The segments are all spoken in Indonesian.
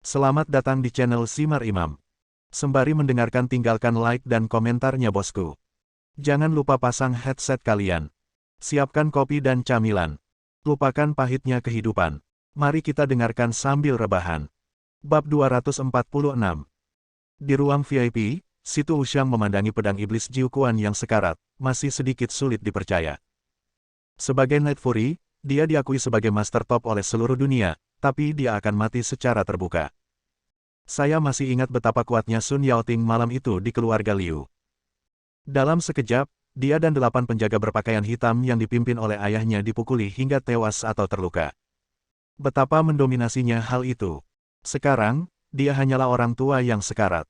Selamat datang di channel Simar Imam. Sembari mendengarkan tinggalkan like dan komentarnya bosku. Jangan lupa pasang headset kalian. Siapkan kopi dan camilan. Lupakan pahitnya kehidupan. Mari kita dengarkan sambil rebahan. Bab 246. Di ruang VIP, Situ Wuxiang memandangi pedang iblis Jiu Quan yang sekarat, masih sedikit sulit dipercaya. Sebagai Night Fury, dia diakui sebagai master top oleh seluruh dunia, tapi dia akan mati secara terbuka. Saya masih ingat betapa kuatnya Sun Yaoting malam itu di keluarga Liu. Dalam sekejap, dia dan 8 penjaga berpakaian hitam yang dipimpin oleh ayahnya dipukuli hingga tewas atau terluka. Betapa mendominasinya hal itu. Sekarang, dia hanyalah orang tua yang sekarat.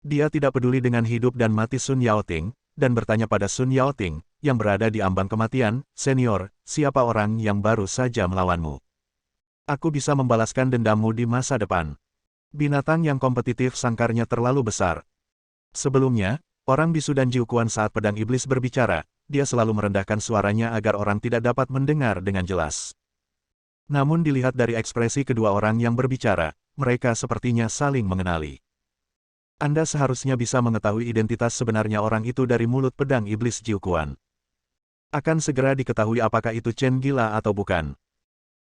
Dia tidak peduli dengan hidup dan mati Sun Yaoting, dan bertanya pada Sun Yaoting, yang berada di ambang kematian, "Senior, siapa orang yang baru saja melawanmu? Aku bisa membalaskan dendammu di masa depan." Binatang yang kompetitif sangkarnya terlalu besar. Sebelumnya, orang bisu dan Jiu Quan saat pedang iblis berbicara, dia selalu merendahkan suaranya agar orang tidak dapat mendengar dengan jelas. Namun dilihat dari ekspresi kedua orang yang berbicara, mereka sepertinya saling mengenali. Anda seharusnya bisa mengetahui identitas sebenarnya orang itu dari mulut pedang iblis Jiu Quan. Akan segera diketahui apakah itu Chen gila atau bukan.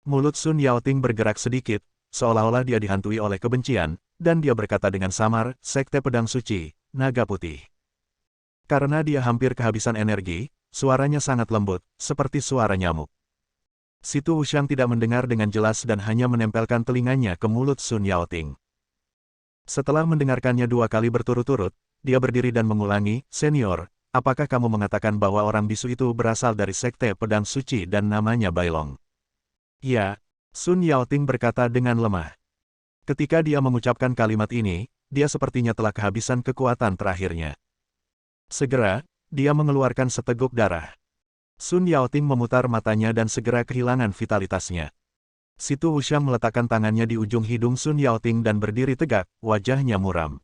Mulut Sun Yaoting bergerak sedikit, seolah-olah dia dihantui oleh kebencian, dan dia berkata dengan samar, "Sekte Pedang Suci, Naga Putih." Karena dia hampir kehabisan energi, suaranya sangat lembut, seperti suara nyamuk. Situ Wuxiang tidak mendengar dengan jelas dan hanya menempelkan telinganya ke mulut Sun Yaoting. Setelah mendengarkannya 2 kali berturut-turut, dia berdiri dan mengulangi, "Senior, apakah kamu mengatakan bahwa orang bisu itu berasal dari Sekte Pedang Suci dan namanya Bailong?" "Ya," Sun Yaoting berkata dengan lemah. Ketika dia mengucapkan kalimat ini, dia sepertinya telah kehabisan kekuatan terakhirnya. Segera, dia mengeluarkan seteguk darah. Sun Yaoting memutar matanya dan segera kehilangan vitalitasnya. Situ Wuxiang meletakkan tangannya di ujung hidung Sun Yaoting dan berdiri tegak, wajahnya muram.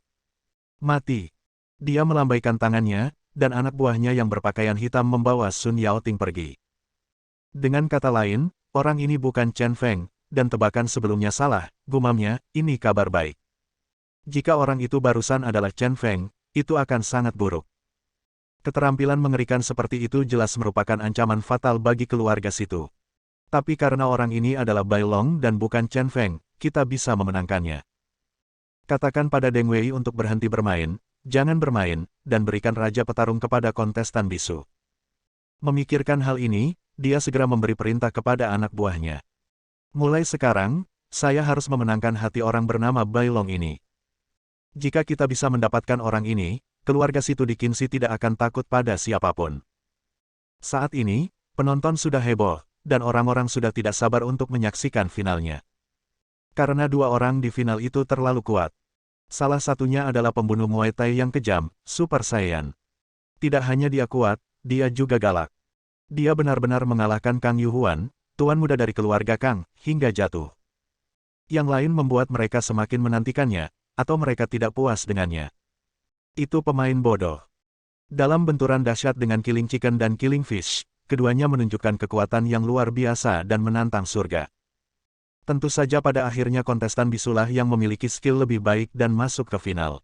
"Mati." Dia melambaikan tangannya, dan anak buahnya yang berpakaian hitam membawa Sun Yaoting pergi. Dengan kata lain, orang ini bukan Chen Feng, dan tebakan sebelumnya salah, gumamnya, "Ini kabar baik." Jika orang itu barusan adalah Chen Feng, itu akan sangat buruk. Keterampilan mengerikan seperti itu jelas merupakan ancaman fatal bagi keluarga Situ. Tapi karena orang ini adalah Bailong dan bukan Chen Feng, kita bisa memenangkannya. Katakan pada Deng Wei untuk berhenti bermain, jangan bermain, dan berikan Raja Petarung kepada kontestan bisu. Memikirkan hal ini, dia segera memberi perintah kepada anak buahnya. "Mulai sekarang, saya harus memenangkan hati orang bernama Bailong ini. Jika kita bisa mendapatkan orang ini, keluarga Situ di Qinzi tidak akan takut pada siapapun." Saat ini, penonton sudah heboh, dan orang-orang sudah tidak sabar untuk menyaksikan finalnya. Karena 2 orang di final itu terlalu kuat. Salah satunya adalah pembunuh Muay Thai yang kejam, Super Saiyan. Tidak hanya dia kuat, dia juga galak. Dia benar-benar mengalahkan Kang Yuhuan, tuan muda dari keluarga Kang, hingga jatuh. Yang lain membuat mereka semakin menantikannya, atau mereka tidak puas dengannya. Itu pemain bodoh. Dalam benturan dahsyat dengan Killing Chicken dan Killing Fish, keduanya menunjukkan kekuatan yang luar biasa dan menantang surga. Tentu saja pada akhirnya kontestan bisulah yang memiliki skill lebih baik dan masuk ke final.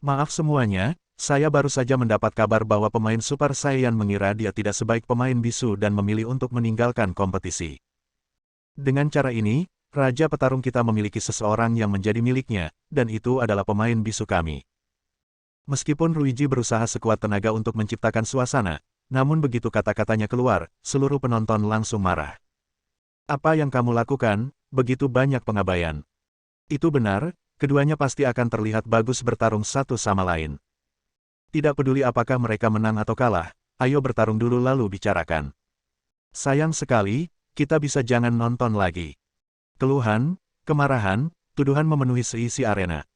"Maaf semuanya, saya baru saja mendapat kabar bahwa pemain Super Saiyan mengira dia tidak sebaik pemain bisu dan memilih untuk meninggalkan kompetisi. Dengan cara ini, Raja Petarung kita memiliki seseorang yang menjadi miliknya, dan itu adalah pemain bisu kami." Meskipun Ruiji berusaha sekuat tenaga untuk menciptakan suasana, namun begitu kata-katanya keluar, seluruh penonton langsung marah. "Apa yang kamu lakukan, begitu banyak pengabaian." Itu benar, keduanya pasti akan terlihat bagus bertarung satu sama lain. Tidak peduli apakah mereka menang atau kalah, ayo bertarung dulu lalu bicarakan. Sayang sekali, kita bisa jangan nonton lagi. Keluhan, kemarahan, tuduhan memenuhi seisi arena.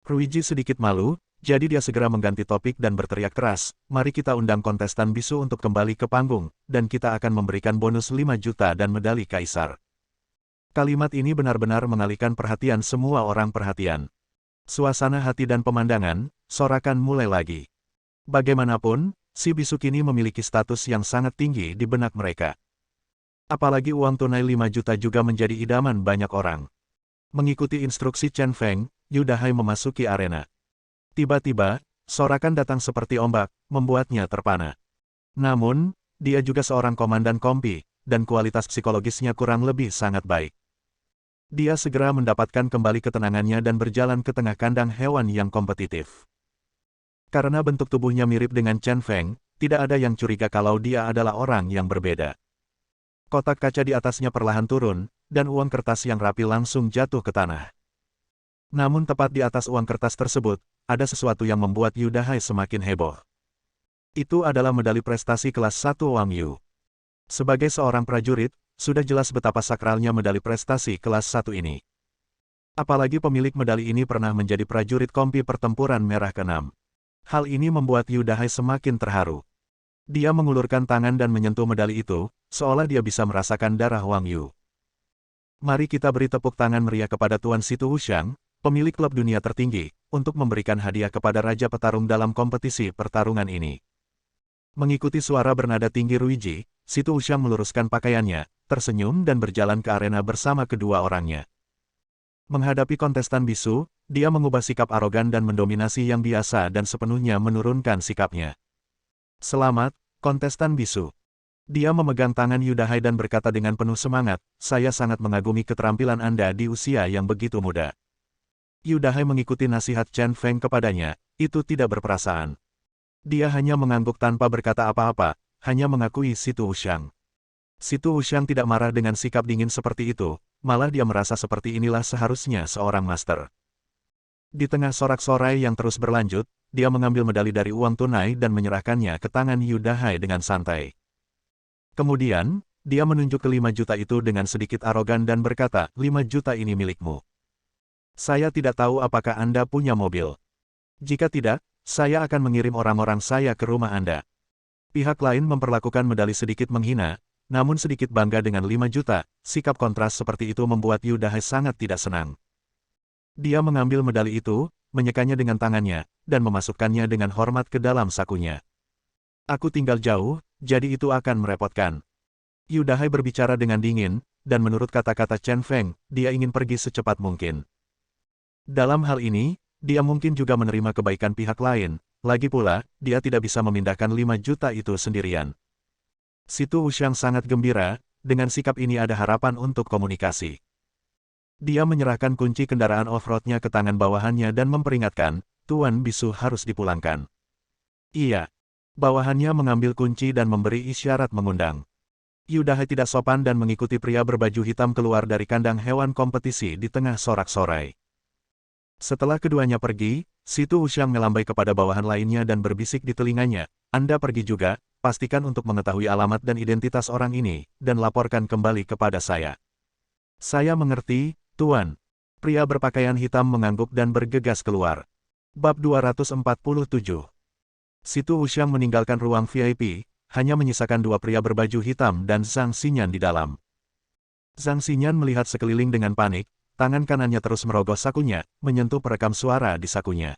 Ruiji sedikit malu, jadi dia segera mengganti topik dan berteriak keras, "Mari kita undang kontestan bisu untuk kembali ke panggung, dan kita akan memberikan bonus 5 juta dan medali kaisar." Kalimat ini benar-benar mengalihkan perhatian semua orang perhatian. Suasana hati dan pemandangan, sorakan mulai lagi. Bagaimanapun, si bisu kini memiliki status yang sangat tinggi di benak mereka. Apalagi uang tunai 5 juta juga menjadi idaman banyak orang. Mengikuti instruksi Chen Feng, Yu Dahai memasuki arena. Tiba-tiba, sorakan datang seperti ombak, membuatnya terpana. Namun, dia juga seorang komandan kompi, dan kualitas psikologisnya kurang lebih sangat baik. Dia segera mendapatkan kembali ketenangannya dan berjalan ke tengah kandang hewan yang kompetitif. Karena bentuk tubuhnya mirip dengan Chen Feng, tidak ada yang curiga kalau dia adalah orang yang berbeda. Kotak kaca di atasnya perlahan turun, dan uang kertas yang rapi langsung jatuh ke tanah. Namun tepat di atas uang kertas tersebut, ada sesuatu yang membuat Yu Dahai semakin heboh. Itu adalah medali prestasi kelas 1 Wang Yu. Sebagai seorang prajurit, sudah jelas betapa sakralnya medali prestasi kelas 1 ini. Apalagi pemilik medali ini pernah menjadi prajurit kompi pertempuran merah ke-6. Hal ini membuat Yu Dahai semakin terharu. Dia mengulurkan tangan dan menyentuh medali itu, seolah dia bisa merasakan darah Wang Yu. Mari kita beri tepuk tangan meriah kepada Tuan Situ Wuxiang, pemilik klub dunia tertinggi, untuk memberikan hadiah kepada Raja Petarung dalam kompetisi pertarungan ini. Mengikuti suara bernada tinggi Ruiji, Situ Wuxiang meluruskan pakaiannya, tersenyum dan berjalan ke arena bersama kedua orangnya. Menghadapi kontestan bisu, dia mengubah sikap arogan dan mendominasi yang biasa dan sepenuhnya menurunkan sikapnya. Selamat, kontestan bisu. Dia memegang tangan Yu Dahai dan berkata dengan penuh semangat, saya sangat mengagumi keterampilan Anda di usia yang begitu muda. Yu Dahai mengikuti nasihat Chen Feng kepadanya, itu tidak berperasaan. Dia hanya mengangguk tanpa berkata apa-apa, hanya mengakui Situ Wuxiang. Situ Wuxiang tidak marah dengan sikap dingin seperti itu, malah dia merasa seperti inilah seharusnya seorang master. Di tengah sorak-sorai yang terus berlanjut, dia mengambil medali dari uang tunai dan menyerahkannya ke tangan Yu Dahai dengan santai. Kemudian, dia menunjuk ke 5 juta itu dengan sedikit arogan dan berkata, 5 juta ini milikmu. Saya tidak tahu apakah Anda punya mobil. Jika tidak, saya akan mengirim orang-orang saya ke rumah Anda. Pihak lain memperlakukan medali sedikit menghina, namun sedikit bangga dengan 5 juta, sikap kontras seperti itu membuat Yu Dahai sangat tidak senang. Dia mengambil medali itu, menyekanya dengan tangannya, dan memasukkannya dengan hormat ke dalam sakunya. Aku tinggal jauh, jadi itu akan merepotkan. Yu Dahai berbicara dengan dingin, dan menurut kata-kata Chen Feng, dia ingin pergi secepat mungkin. Dalam hal ini, dia mungkin juga menerima kebaikan pihak lain, lagi pula, dia tidak bisa memindahkan 5 juta itu sendirian. Situ Wuxiang sangat gembira, dengan sikap ini ada harapan untuk komunikasi. Dia menyerahkan kunci kendaraan off-roadnya ke tangan bawahannya dan memperingatkan, Tuan Bisu harus dipulangkan. Iya. Bawahannya mengambil kunci dan memberi isyarat mengundang. Yu Dahai tidak sopan dan mengikuti pria berbaju hitam keluar dari kandang hewan kompetisi di tengah sorak-sorai. Setelah keduanya pergi, Situ Wuxiang melambai kepada bawahan lainnya dan berbisik di telinganya, Anda pergi juga, pastikan untuk mengetahui alamat dan identitas orang ini, dan laporkan kembali kepada saya. Saya mengerti, Tuan. Pria berpakaian hitam mengangguk dan bergegas keluar. Bab 247. Situ Wuxiang meninggalkan ruang VIP, hanya menyisakan 2 pria berbaju hitam dan Zhang Xinyan di dalam. Zhang Xinyan melihat sekeliling dengan panik, tangan kanannya terus merogoh sakunya, menyentuh perekam suara di sakunya.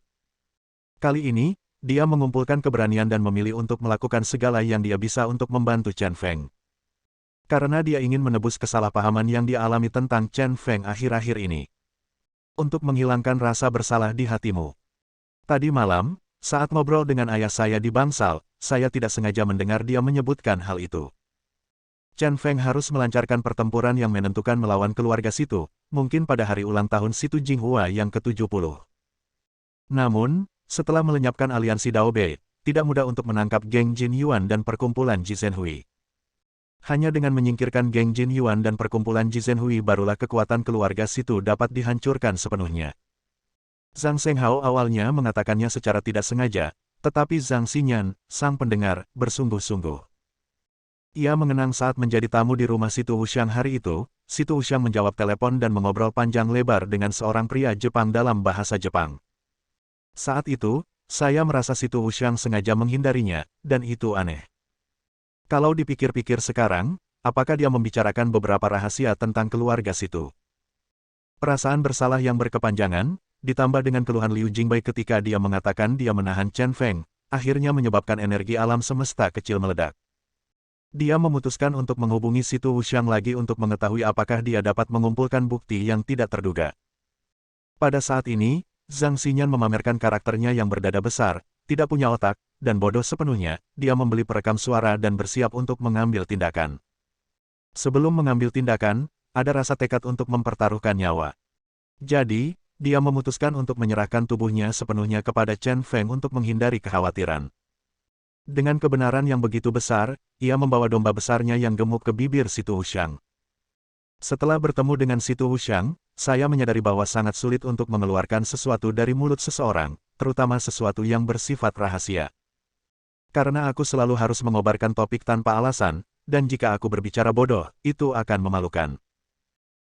Kali ini, dia mengumpulkan keberanian dan memilih untuk melakukan segala yang dia bisa untuk membantu Chen Feng. Karena dia ingin menebus kesalahpahaman yang dia alami tentang Chen Feng akhir-akhir ini. Untuk menghilangkan rasa bersalah di hatimu. Tadi malam, saat ngobrol dengan ayah saya di Bangsal, saya tidak sengaja mendengar dia menyebutkan hal itu. Chen Feng harus melancarkan pertempuran yang menentukan melawan keluarga Situ, mungkin pada hari ulang tahun Situ Jinghua yang ke-70. Namun, setelah melenyapkan aliansi Dao Bei, tidak mudah untuk menangkap geng Jin Yuan dan perkumpulan Ji Zhenhui. Hanya dengan menyingkirkan geng Jin Yuan dan perkumpulan Ji Zhenhui barulah kekuatan keluarga Situ dapat dihancurkan sepenuhnya. Zhang Shenghao awalnya mengatakannya secara tidak sengaja, tetapi Zhang Xinyan, sang pendengar, bersungguh-sungguh. Ia mengenang saat menjadi tamu di rumah Situ Wuxiang hari itu, Situ Wuxiang menjawab telepon dan mengobrol panjang lebar dengan seorang pria Jepang dalam bahasa Jepang. Saat itu, saya merasa Situ Wuxiang sengaja menghindarinya, dan itu aneh. Kalau dipikir-pikir sekarang, apakah dia membicarakan beberapa rahasia tentang keluarga Situ? Perasaan bersalah yang berkepanjangan, ditambah dengan keluhan Liu Jingbai ketika dia mengatakan dia menahan Chen Feng, akhirnya menyebabkan energi alam semesta kecil meledak. Dia memutuskan untuk menghubungi Situ Wuxiang lagi untuk mengetahui apakah dia dapat mengumpulkan bukti yang tidak terduga. Pada saat ini, Zhang Xinyan memamerkan karakternya yang berdada besar, tidak punya otak, dan bodoh sepenuhnya. Dia membeli perekam suara dan bersiap untuk mengambil tindakan. Sebelum mengambil tindakan, ada rasa tekad untuk mempertaruhkan nyawa. Jadi, dia memutuskan untuk menyerahkan tubuhnya sepenuhnya kepada Chen Feng untuk menghindari kekhawatiran. Dengan kebenaran yang begitu besar, ia membawa domba besarnya yang gemuk ke bibir Situ Wuxiang. Setelah bertemu dengan Situ Wuxiang, saya menyadari bahwa sangat sulit untuk mengeluarkan sesuatu dari mulut seseorang, terutama sesuatu yang bersifat rahasia. Karena aku selalu harus mengobarkan topik tanpa alasan, dan jika aku berbicara bodoh, itu akan memalukan.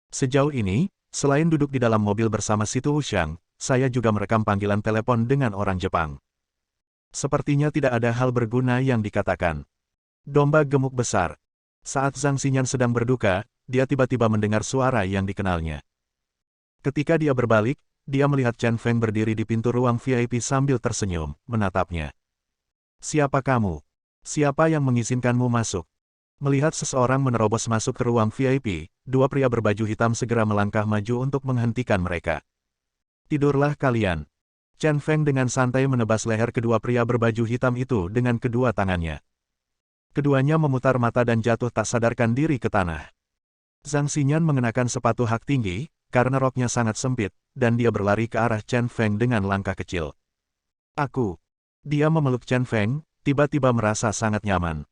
Sejauh ini, selain duduk di dalam mobil bersama Situ Wuxiang, saya juga merekam panggilan telepon dengan orang Jepang. Sepertinya tidak ada hal berguna yang dikatakan. Domba gemuk besar. Saat Zhang Xinyan sedang berduka, dia tiba-tiba mendengar suara yang dikenalnya. Ketika dia berbalik, dia melihat Chen Feng berdiri di pintu ruang VIP sambil tersenyum, menatapnya. "Siapa kamu? Siapa yang mengizinkanmu masuk?" Melihat seseorang menerobos masuk ke ruang VIP, dua pria berbaju hitam segera melangkah maju untuk menghentikan mereka. "Tidurlah kalian." Chen Feng dengan santai menebas leher kedua pria berbaju hitam itu dengan kedua tangannya. Keduanya memutar mata dan jatuh tak sadarkan diri ke tanah. Zhang Xinyan mengenakan sepatu hak tinggi, karena roknya sangat sempit, dan dia berlari ke arah Chen Feng dengan langkah kecil. "Aku." Dia memeluk Chen Feng, tiba-tiba merasa sangat nyaman.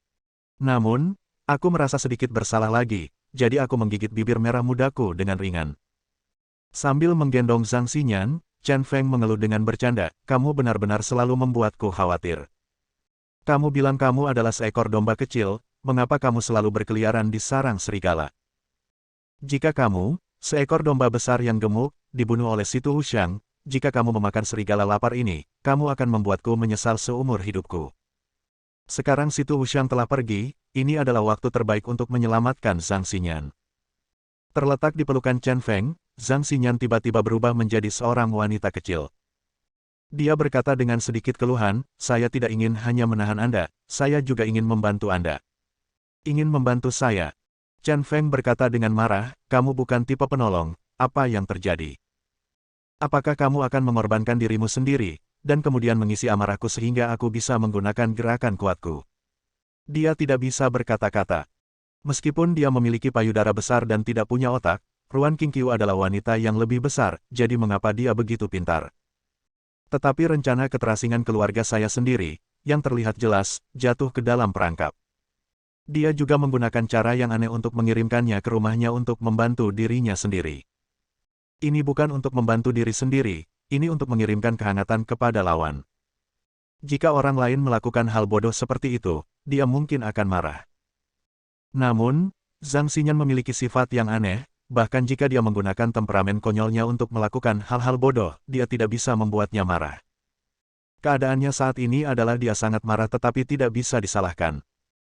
"Namun, aku merasa sedikit bersalah lagi, jadi aku menggigit bibir merah mudaku dengan ringan." Sambil menggendong Zhang Xinyan, Chen Feng mengeluh dengan bercanda, "Kamu benar-benar selalu membuatku khawatir. Kamu bilang kamu adalah seekor domba kecil, mengapa kamu selalu berkeliaran di sarang serigala? Jika kamu, seekor domba besar yang gemuk, dibunuh oleh Situ Wuxiang, jika kamu memakan serigala lapar ini, kamu akan membuatku menyesal seumur hidupku." Sekarang Situ Wuxiang telah pergi, ini adalah waktu terbaik untuk menyelamatkan Zhang Xinyan. Terletak di pelukan Chen Feng, Zhang Xinyan tiba-tiba berubah menjadi seorang wanita kecil. Dia berkata dengan sedikit keluhan, "Saya tidak ingin hanya menahan Anda, saya juga ingin membantu Anda." "Ingin membantu saya?" Chen Feng berkata dengan marah, "Kamu bukan tipe penolong, apa yang terjadi? Apakah kamu akan mengorbankan dirimu sendiri, dan kemudian mengisi amarahku sehingga aku bisa menggunakan gerakan kuatku?" Dia tidak bisa berkata-kata. Meskipun dia memiliki payudara besar dan tidak punya otak, Ruan Qingqiu adalah wanita yang lebih besar, jadi mengapa dia begitu pintar? Tetapi rencana keterasingan keluarga saya sendiri, yang terlihat jelas, jatuh ke dalam perangkap. Dia juga menggunakan cara yang aneh untuk mengirimkannya ke rumahnya untuk membantu dirinya sendiri. Ini bukan untuk membantu diri sendiri, ini untuk mengirimkan kehangatan kepada lawan. Jika orang lain melakukan hal bodoh seperti itu, dia mungkin akan marah. Namun, Zhang Xinyan memiliki sifat yang aneh, bahkan jika dia menggunakan temperamen konyolnya untuk melakukan hal-hal bodoh, dia tidak bisa membuatnya marah. Keadaannya saat ini adalah dia sangat marah tetapi tidak bisa disalahkan.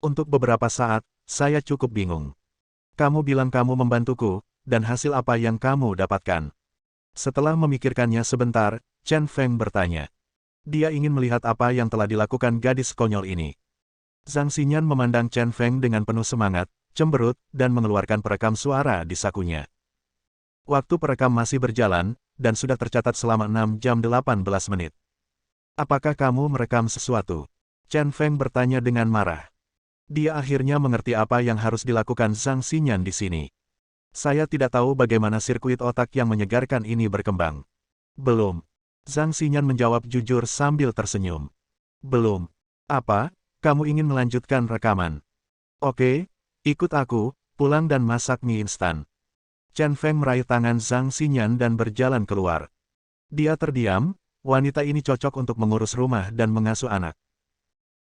Untuk beberapa saat, saya cukup bingung. "Kamu bilang kamu membantuku, dan hasil apa yang kamu dapatkan?" Setelah memikirkannya sebentar, Chen Feng bertanya. Dia ingin melihat apa yang telah dilakukan gadis konyol ini. Zhang Xinyan memandang Chen Feng dengan penuh semangat, cemberut, dan mengeluarkan perekam suara di sakunya. Waktu perekam masih berjalan, dan sudah tercatat selama 6 jam 18 menit. "Apakah kamu merekam sesuatu?" Chen Feng bertanya dengan marah. Dia akhirnya mengerti apa yang harus dilakukan Zhang Xinyan di sini. "Saya tidak tahu bagaimana sirkuit otak yang menyegarkan ini berkembang." "Belum." Zhang Xinyan menjawab jujur sambil tersenyum. "Belum." "Apa? Kamu ingin melanjutkan rekaman?" "Oke, ikut aku, pulang dan masak mie instan." Chen Feng meraih tangan Zhang Xinyan dan berjalan keluar. Dia terdiam, wanita ini cocok untuk mengurus rumah dan mengasuh anak.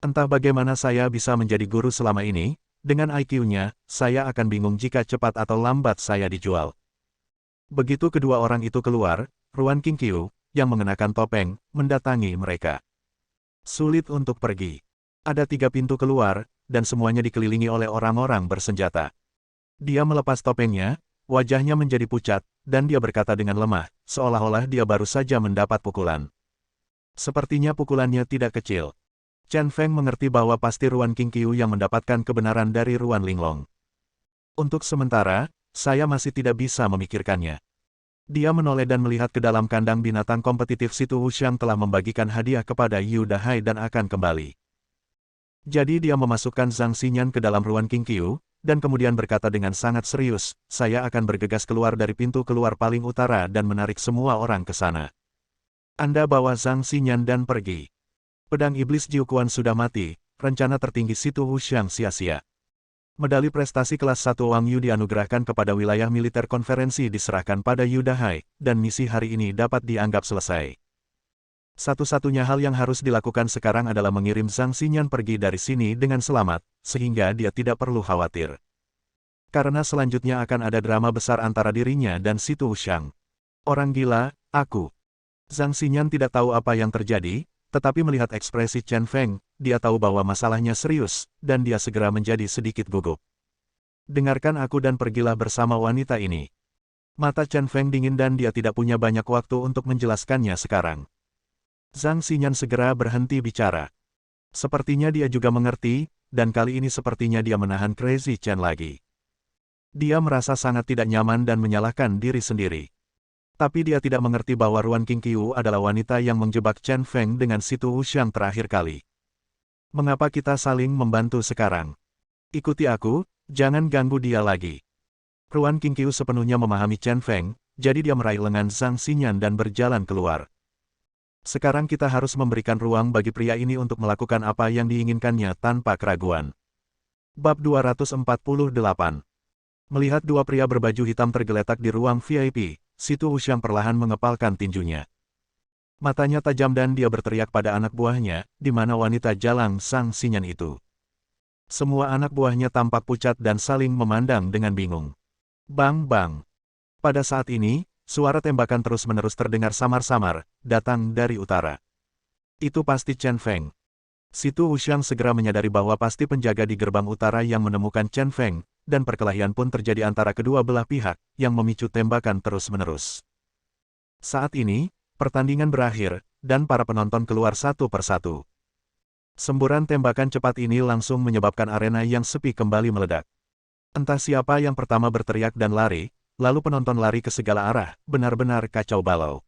Entah bagaimana saya bisa menjadi guru selama ini, dengan IQ-nya, saya akan bingung jika cepat atau lambat saya dijual. Begitu kedua orang itu keluar, Ruan Qingqiu, yang mengenakan topeng, mendatangi mereka. Sulit untuk pergi. Ada 3 pintu keluar, dan semuanya dikelilingi oleh orang-orang bersenjata. Dia melepas topengnya, wajahnya menjadi pucat, dan dia berkata dengan lemah, seolah-olah dia baru saja mendapat pukulan. Sepertinya pukulannya tidak kecil. Chen Feng mengerti bahwa pasti Ruan Qingqiu yang mendapatkan kebenaran dari Ruan Linglong. Untuk sementara, saya masih tidak bisa memikirkannya. Dia menoleh dan melihat ke dalam kandang binatang kompetitif Situ Wuxiang telah membagikan hadiah kepada Yu Dahai dan akan kembali. Jadi dia memasukkan Zhang Xinyan ke dalam Ruan Qingqiu, dan kemudian berkata dengan sangat serius, saya akan bergegas keluar dari pintu keluar paling utara dan menarik semua orang ke sana. Anda bawa Zhang Xinyan dan pergi. Pedang Iblis Jiu Quan sudah mati, rencana tertinggi Situ Wuxiang sia-sia. Medali prestasi kelas 1 Wang Yu dianugerahkan kepada wilayah militer konferensi diserahkan pada Yu Dahai, dan misi hari ini dapat dianggap selesai. Satu-satunya hal yang harus dilakukan sekarang adalah mengirim Zhang Xinyan pergi dari sini dengan selamat, sehingga dia tidak perlu khawatir. Karena selanjutnya akan ada drama besar antara dirinya dan Situ Wuxiang. Orang gila, aku. Zhang Xinyan tidak tahu apa yang terjadi, tetapi melihat ekspresi Chen Feng, dia tahu bahwa masalahnya serius, dan dia segera menjadi sedikit gugup. Dengarkan aku dan pergilah bersama wanita ini. Mata Chen Feng dingin dan dia tidak punya banyak waktu untuk menjelaskannya sekarang. Zhang Xinyan segera berhenti bicara. Sepertinya dia juga mengerti, dan kali ini sepertinya dia menahan Crazy Chen lagi. Dia merasa sangat tidak nyaman dan menyalahkan diri sendiri. Tapi dia tidak mengerti bahwa Ruan Qingqiu adalah wanita yang menjebak Chen Feng dengan Situ Wuxiang terakhir kali. Mengapa kita saling membantu sekarang? Ikuti aku, jangan ganggu dia lagi. Ruan Qingqiu sepenuhnya memahami Chen Feng, jadi dia meraih lengan Zhang Xinyan dan berjalan keluar. Sekarang kita harus memberikan ruang bagi pria ini untuk melakukan apa yang diinginkannya tanpa keraguan. Bab 248. Melihat dua pria berbaju hitam tergeletak di ruang VIP, Situ Wuxiang perlahan mengepalkan tinjunya. Matanya tajam dan dia berteriak pada anak buahnya, di mana wanita jalang Zhang Xinyan itu. Semua anak buahnya tampak pucat dan saling memandang dengan bingung. Bang bang. Pada saat ini, suara tembakan terus-menerus terdengar samar-samar, datang dari utara. Itu pasti Chen Feng. Situ Wuxiang segera menyadari bahwa pasti penjaga di gerbang utara yang menemukan Chen Feng, dan perkelahian pun terjadi antara kedua belah pihak, yang memicu tembakan terus-menerus. Saat ini, pertandingan berakhir, dan para penonton keluar satu persatu. Semburan tembakan cepat ini langsung menyebabkan arena yang sepi kembali meledak. Entah siapa yang pertama berteriak dan lari, lalu penonton lari ke segala arah, benar-benar kacau balau.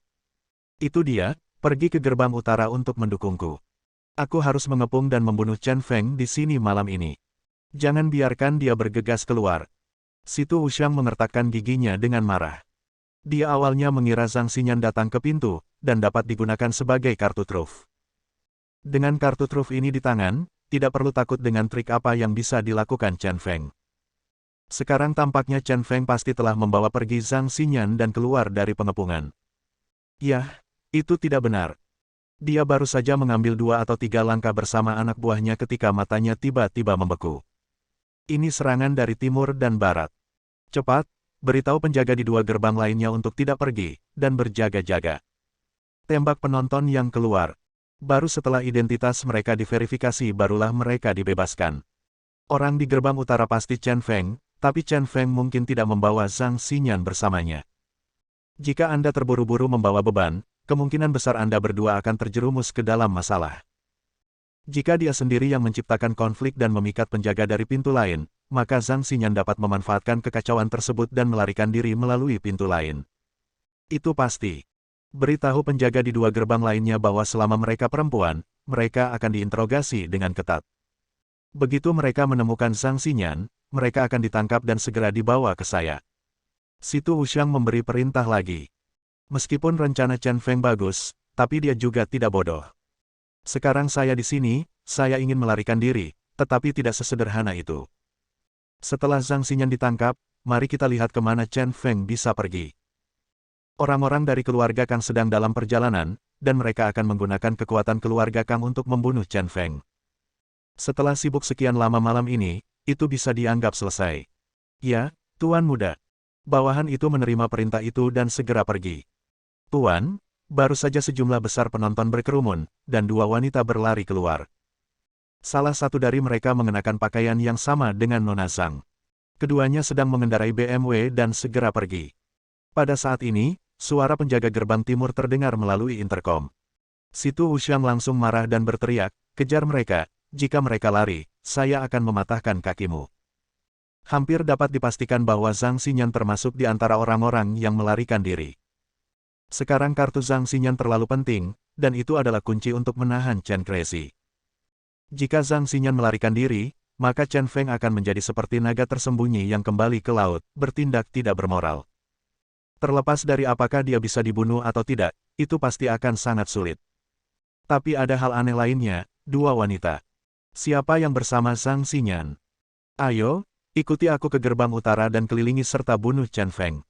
Itu dia, pergi ke gerbang utara untuk mendukungku. Aku harus mengepung dan membunuh Chen Feng di sini malam ini. Jangan biarkan dia bergegas keluar. Situ Wuxiang mengertakkan giginya dengan marah. Dia awalnya mengira Zhang Xinyan datang ke pintu, dan dapat digunakan sebagai kartu truf. Dengan kartu truf ini di tangan, tidak perlu takut dengan trik apa yang bisa dilakukan Chen Feng. Sekarang tampaknya Chen Feng pasti telah membawa pergi Zhang Xinyan dan keluar dari pengepungan. Yah, itu tidak benar. Dia baru saja mengambil 2 atau 3 langkah bersama anak buahnya ketika matanya tiba-tiba membeku. Ini serangan dari timur dan barat. Cepat, beritahu penjaga di 2 gerbang lainnya untuk tidak pergi, dan berjaga-jaga. Tembak penonton yang keluar. Baru setelah identitas mereka diverifikasi barulah mereka dibebaskan. Orang di gerbang utara pasti Chen Feng, tapi Chen Feng mungkin tidak membawa Zhang Xinyan bersamanya. Jika Anda terburu-buru membawa beban, kemungkinan besar Anda berdua akan terjerumus ke dalam masalah. Jika dia sendiri yang menciptakan konflik dan memikat penjaga dari pintu lain, maka Zhang Xinyan dapat memanfaatkan kekacauan tersebut dan melarikan diri melalui pintu lain. Itu pasti. Beritahu penjaga di 2 gerbang lainnya bahwa selama mereka perempuan, mereka akan diinterogasi dengan ketat. Begitu mereka menemukan Zhang Xinyan, mereka akan ditangkap dan segera dibawa ke saya. Situ Wuxiang memberi perintah lagi. Meskipun rencana Chen Feng bagus, tapi dia juga tidak bodoh. Sekarang saya di sini, saya ingin melarikan diri, tetapi tidak sesederhana itu. Setelah Zhang Xinyan ditangkap, mari kita lihat kemana Chen Feng bisa pergi. Orang-orang dari keluarga Kang sedang dalam perjalanan, dan mereka akan menggunakan kekuatan keluarga Kang untuk membunuh Chen Feng. Setelah sibuk sekian lama malam ini, itu bisa dianggap selesai. Ya, Tuan Muda. Bawahan itu menerima perintah itu dan segera pergi. Tuan, baru saja sejumlah besar penonton berkerumun, dan 2 wanita berlari keluar. Salah satu dari mereka mengenakan pakaian yang sama dengan Nona Zhang. Keduanya sedang mengendarai BMW dan segera pergi. Pada saat ini, suara penjaga gerbang timur terdengar melalui interkom. Situ Wuxiang langsung marah dan berteriak, Kejar mereka, jika mereka lari, saya akan mematahkan kakimu. Hampir dapat dipastikan bahwa Zhang Xinyan termasuk di antara orang-orang yang melarikan diri. Sekarang kartu Zhang Xinyan terlalu penting, dan itu adalah kunci untuk menahan Chen Crazy. Jika Zhang Xinyan melarikan diri, maka Chen Feng akan menjadi seperti naga tersembunyi yang kembali ke laut, bertindak tidak bermoral. Terlepas dari apakah dia bisa dibunuh atau tidak, itu pasti akan sangat sulit. Tapi ada hal aneh lainnya, dua wanita. Siapa yang bersama Zhang Xinyan? Ayo, ikuti aku ke gerbang utara dan kelilingi serta bunuh Chen Feng.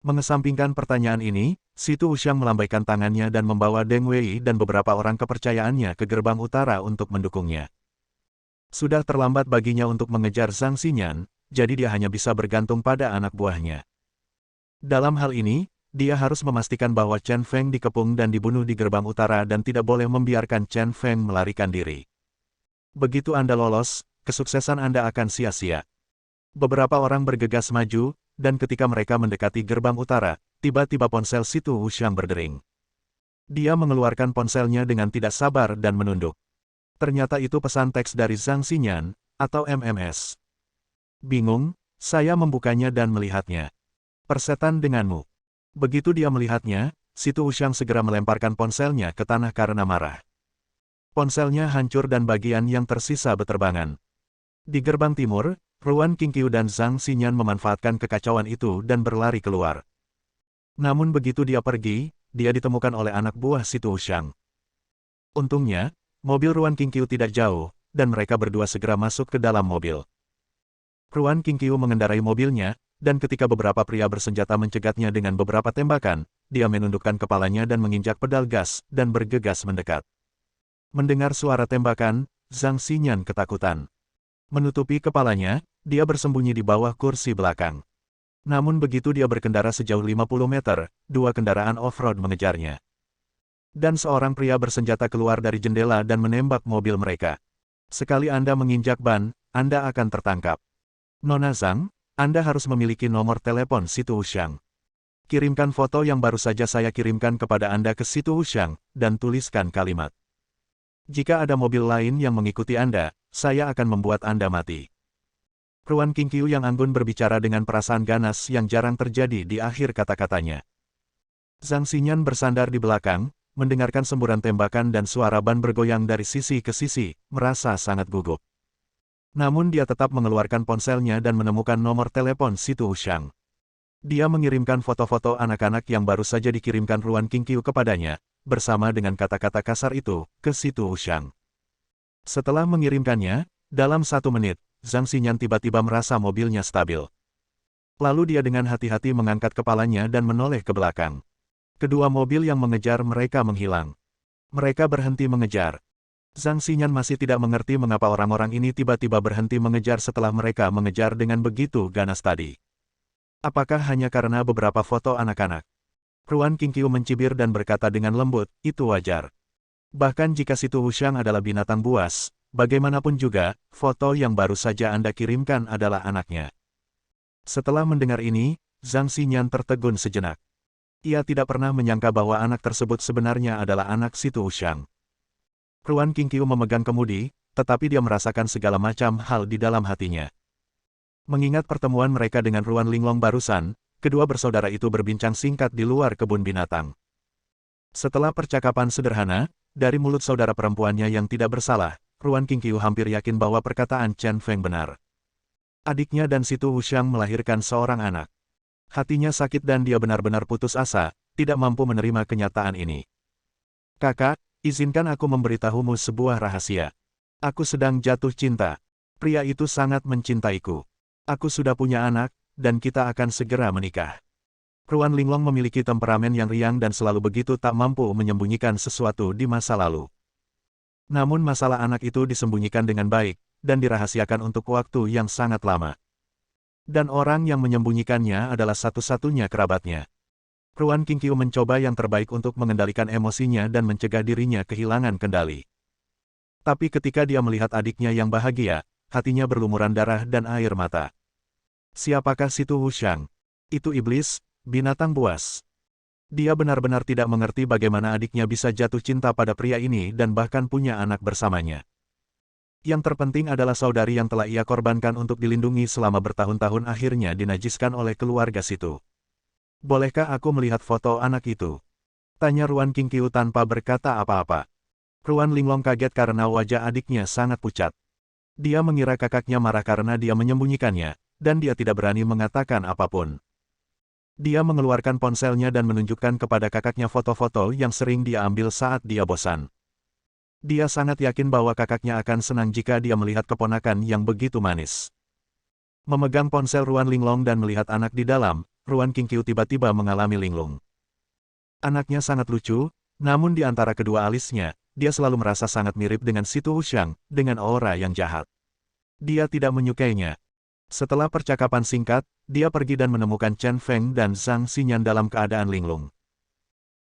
Mengesampingkan pertanyaan ini, Si Tu Wuxiang melambaikan tangannya dan membawa Deng Wei dan beberapa orang kepercayaannya ke gerbang utara untuk mendukungnya. Sudah terlambat baginya untuk mengejar Zhang Xinyan, jadi dia hanya bisa bergantung pada anak buahnya. Dalam hal ini, dia harus memastikan bahwa Chen Feng dikepung dan dibunuh di gerbang utara dan tidak boleh membiarkan Chen Feng melarikan diri. Begitu Anda lolos, kesuksesan Anda akan sia-sia. Beberapa orang bergegas maju, dan ketika mereka mendekati gerbang utara, tiba-tiba ponsel Si Tu Wuxiang berdering. Dia mengeluarkan ponselnya dengan tidak sabar dan menunduk. Ternyata itu pesan teks dari Zhang Xinyan, atau MMS. Bingung, saya membukanya dan melihatnya. Persetan denganmu. Begitu dia melihatnya, Si Tu Wuxiang segera melemparkan ponselnya ke tanah karena marah. Ponselnya hancur dan bagian yang tersisa beterbangan. Di gerbang timur, Ruan Qingqiu dan Zhang Xinyan memanfaatkan kekacauan itu dan berlari keluar. Namun begitu dia pergi, dia ditemukan oleh anak buah Si Tu Wuxiang. Untungnya, mobil Ruan Qingqiu tidak jauh, dan mereka berdua segera masuk ke dalam mobil. Ruan Qingqiu mengendarai mobilnya, dan ketika beberapa pria bersenjata mencegatnya dengan beberapa tembakan, dia menundukkan kepalanya dan menginjak pedal gas, dan bergegas mendekat. Mendengar suara tembakan, Zhang Xinyan ketakutan. Menutupi kepalanya, dia bersembunyi di bawah kursi belakang. Namun begitu dia berkendara sejauh 50 meter, dua kendaraan off-road mengejarnya. Dan seorang pria bersenjata keluar dari jendela dan menembak mobil mereka. Sekali Anda menginjak ban, Anda akan tertangkap. Nona Zhang, Anda harus memiliki nomor telepon Si Tu Wuxiang. Kirimkan foto yang baru saja saya kirimkan kepada Anda ke Si Tu Wuxiang, dan tuliskan kalimat. Jika ada mobil lain yang mengikuti Anda, saya akan membuat Anda mati. Ruan Qingqiu yang anggun berbicara dengan perasaan ganas yang jarang terjadi di akhir kata-katanya. Zhang Xinyan bersandar di belakang, mendengarkan semburan tembakan dan suara ban bergoyang dari sisi ke sisi, merasa sangat gugup. Namun dia tetap mengeluarkan ponselnya dan menemukan nomor telepon Si Tu Wuxiang. Dia mengirimkan foto-foto anak-anak yang baru saja dikirimkan Ruan Qingqiu kepadanya, bersama dengan kata-kata kasar itu, ke Si Tu Wuxiang. Setelah mengirimkannya, dalam 1 menit, Zhang Xinyan tiba-tiba merasa mobilnya stabil. Lalu dia dengan hati-hati mengangkat kepalanya dan menoleh ke belakang. Kedua mobil yang mengejar mereka menghilang. Mereka berhenti mengejar. Zhang Xinyan masih tidak mengerti mengapa orang-orang ini tiba-tiba berhenti mengejar setelah mereka mengejar dengan begitu ganas tadi. Apakah hanya karena beberapa foto anak-anak? Ruan Qingqiu mencibir dan berkata dengan lembut, itu wajar. Bahkan jika Si Tu Wuxiang adalah binatang buas, bagaimanapun juga, foto yang baru saja Anda kirimkan adalah anaknya. Setelah mendengar ini, Zhang Xinyan tertegun sejenak. Ia tidak pernah menyangka bahwa anak tersebut sebenarnya adalah anak Si Tu Wuxiang. Ruan Qingqiu memegang kemudi, tetapi dia merasakan segala macam hal di dalam hatinya. Mengingat pertemuan mereka dengan Ruan Linglong barusan, kedua bersaudara itu berbincang singkat di luar kebun binatang. Setelah percakapan sederhana, dari mulut saudara perempuannya yang tidak bersalah, Ruan Qingqiu hampir yakin bahwa perkataan Chen Feng benar. Adiknya dan Si Tu Wuxiang melahirkan seorang anak. Hatinya sakit dan dia benar-benar putus asa, tidak mampu menerima kenyataan ini. Kakak, izinkan aku memberitahumu sebuah rahasia. Aku sedang jatuh cinta. Pria itu sangat mencintaiku. Aku sudah punya anak, dan kita akan segera menikah. Ruan Linglong memiliki temperamen yang riang dan selalu begitu tak mampu menyembunyikan sesuatu di masa lalu. Namun masalah anak itu disembunyikan dengan baik, dan dirahasiakan untuk waktu yang sangat lama. Dan orang yang menyembunyikannya adalah satu-satunya kerabatnya. Ruan Qingqiu mencoba yang terbaik untuk mengendalikan emosinya dan mencegah dirinya kehilangan kendali. Tapi ketika dia melihat adiknya yang bahagia, hatinya berlumuran darah dan air mata. Siapakah Si Tu Wuxiang? Itu iblis, binatang buas. Dia benar-benar tidak mengerti bagaimana adiknya bisa jatuh cinta pada pria ini dan bahkan punya anak bersamanya. Yang terpenting adalah saudari yang telah ia korbankan untuk dilindungi selama bertahun-tahun akhirnya dinajiskan oleh keluarga situ. Bolehkah aku melihat foto anak itu? Tanya Ruan Qingqiu tanpa berkata apa-apa. Ruan Linglong kaget karena wajah adiknya sangat pucat. Dia mengira kakaknya marah karena dia menyembunyikannya, dan dia tidak berani mengatakan apapun. Dia mengeluarkan ponselnya dan menunjukkan kepada kakaknya foto-foto yang sering dia ambil saat dia bosan. Dia sangat yakin bahwa kakaknya akan senang jika dia melihat keponakan yang begitu manis. Memegang ponsel Ruan Linglong dan melihat anak di dalam, Ruan Qingqiu tiba-tiba mengalami linglung. Anaknya sangat lucu, namun di antara kedua alisnya, dia selalu merasa sangat mirip dengan Situ Wuxiang, dengan aura yang jahat. Dia tidak menyukainya. Setelah percakapan singkat, dia pergi dan menemukan Chen Feng dan Zhang Xinyan dalam keadaan linglung.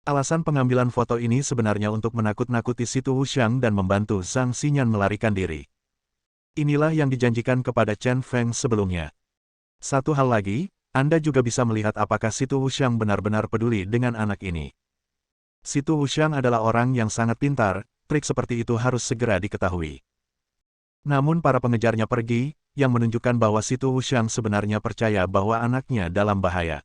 Alasan pengambilan foto ini sebenarnya untuk menakut-nakuti Situ Wuxiang dan membantu Zhang Xinyan melarikan diri. Inilah yang dijanjikan kepada Chen Feng sebelumnya. Satu hal lagi, Anda juga bisa melihat apakah Situ Wuxiang benar-benar peduli dengan anak ini. Situ Wuxiang adalah orang yang sangat pintar, trik seperti itu harus segera diketahui. Namun para pengejarnya pergi, yang menunjukkan bahwa Situ Wuxiang sebenarnya percaya bahwa anaknya dalam bahaya.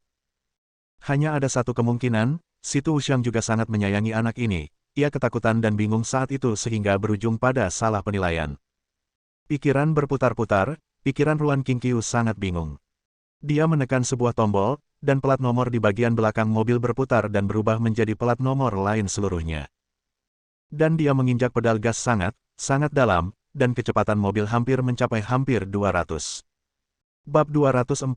Hanya ada satu kemungkinan, Situ Wuxiang juga sangat menyayangi anak ini. Ia ketakutan dan bingung saat itu sehingga berujung pada salah penilaian. Pikiran berputar-putar, pikiran Ruan Qingqiu sangat bingung. Dia menekan sebuah tombol, dan plat nomor di bagian belakang mobil berputar dan berubah menjadi plat nomor lain seluruhnya. Dan dia menginjak pedal gas sangat dalam, dan kecepatan mobil hampir mencapai hampir 200. Bab 249.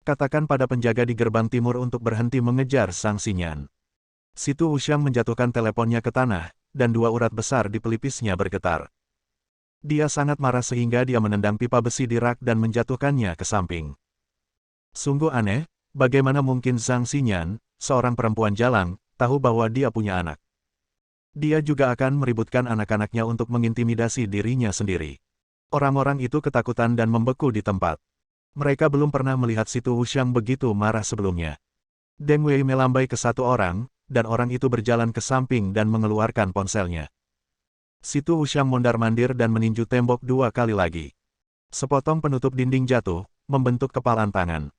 Katakan pada penjaga di gerbang timur untuk berhenti mengejar Zhang Xinyan. Situ Wuxiang menjatuhkan teleponnya ke tanah, dan dua urat besar di pelipisnya bergetar. Dia sangat marah sehingga dia menendang pipa besi di rak dan menjatuhkannya ke samping. Sungguh aneh, bagaimana mungkin Zhang Xinyan, seorang perempuan jalang, tahu bahwa dia punya anak. Dia juga akan meributkan anak-anaknya untuk mengintimidasi dirinya sendiri. Orang-orang itu ketakutan dan membeku di tempat. Mereka belum pernah melihat Situ Wuxiang begitu marah sebelumnya. Deng Wei melambai ke satu orang, dan orang itu berjalan ke samping dan mengeluarkan ponselnya. Situ Wuxiang mondar-mandir dan meninju tembok dua kali lagi. Sepotong penutup dinding jatuh, membentuk kepalan tangan.